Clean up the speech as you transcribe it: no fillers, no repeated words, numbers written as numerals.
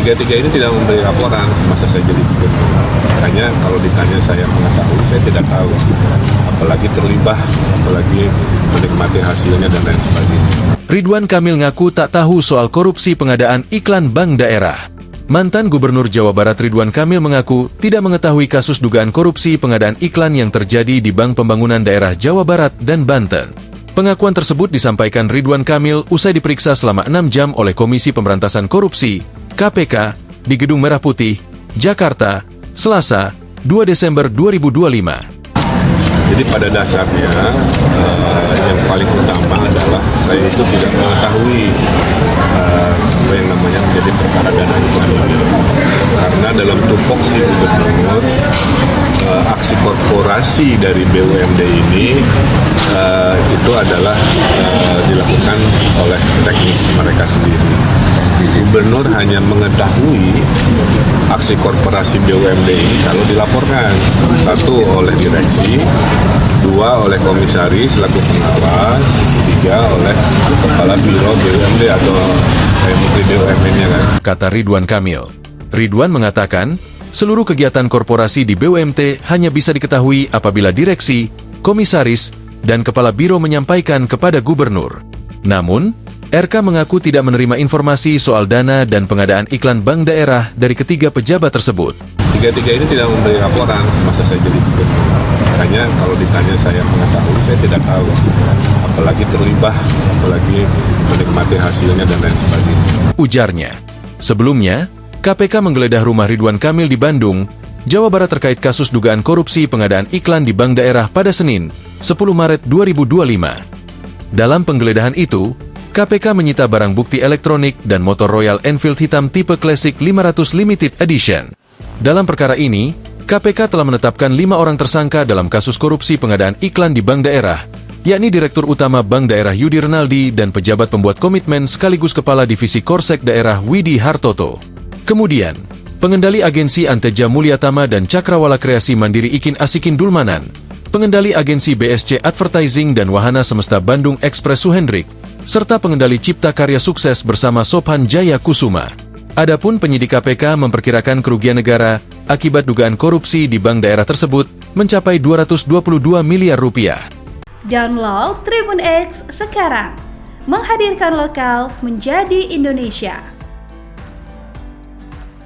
Tiga-tiga ini tidak memberi laporan semasa saya jadi gubernur. Makanya kalau ditanya saya mengetahui, saya tidak tahu. Apalagi terlibat, apalagi menikmati hasilnya dan lain sebagainya. Ridwan Kamil ngaku tak tahu soal korupsi pengadaan iklan bank daerah. Mantan Gubernur Jawa Barat Ridwan Kamil mengaku tidak mengetahui kasus dugaan korupsi pengadaan iklan yang terjadi di Bank Pembangunan Daerah Jawa Barat dan Banten. Pengakuan tersebut disampaikan Ridwan Kamil usai diperiksa selama 6 jam oleh Komisi Pemberantasan Korupsi, KPK, di Gedung Merah Putih, Jakarta, Selasa, 2 Desember 2025. Jadi pada dasarnya yang paling utama adalah saya itu tidak mengetahui apa yang namanya menjadi perkara dana iklan ini. Karena dalam tupoksi gubernur, aksi korporasi dari BUMD ini itu adalah dilakukan oleh teknis mereka sendiri. Gubernur hanya mengetahui aksi korporasi BUMD ini kalau dilaporkan, satu oleh direksi, dua oleh komisaris selaku pengawas, tiga oleh kepala biro BUMD atau menteri BUMN-nya kan. Kata Ridwan Kamil. Ridwan mengatakan, seluruh kegiatan korporasi di BUMT hanya bisa diketahui apabila direksi, komisaris, dan kepala biro menyampaikan kepada gubernur. Namun, RK mengaku tidak menerima informasi soal dana dan pengadaan iklan bank daerah dari ketiga pejabat tersebut. Tiga-tiga ini tidak memberi laporan semasa saya jadi gubernur. Makanya kalau ditanya saya mengetahui, saya tidak tahu. Apalagi terlibat, apalagi menikmati hasilnya dan lain sebagainya. Ujarnya. Sebelumnya, KPK menggeledah rumah Ridwan Kamil di Bandung, Jawa Barat terkait kasus dugaan korupsi pengadaan iklan di bank daerah pada Senin, 10 Maret 2025. Dalam penggeledahan itu, KPK menyita barang bukti elektronik dan motor Royal Enfield hitam tipe Classic 500 Limited Edition. Dalam perkara ini, KPK telah menetapkan 5 orang tersangka dalam kasus korupsi pengadaan iklan di bank daerah, yakni Direktur Utama Bank Daerah Yudi Renaldi dan pejabat pembuat komitmen sekaligus Kepala Divisi Korsek Daerah Widi Hartoto. Kemudian, pengendali agensi Anteja Mulyatama dan Cakrawala Kreasi Mandiri Ikin Asikin Dulmanan, pengendali agensi BSC Advertising dan Wahana Semesta Bandung Express Suhendrik, serta pengendali Cipta Karya Sukses bersama Sophan Jaya Kusuma. Adapun penyidik KPK memperkirakan kerugian negara akibat dugaan korupsi di bank daerah tersebut mencapai 222 miliar rupiah. Download Tribun X sekarang, menghadirkan lokal menjadi Indonesia.